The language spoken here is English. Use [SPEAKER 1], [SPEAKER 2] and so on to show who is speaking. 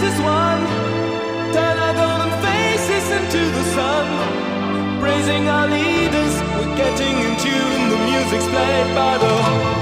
[SPEAKER 1] as one. Turn our golden faces into the sun. Praising our leaders, we're getting in tune. The music's played by the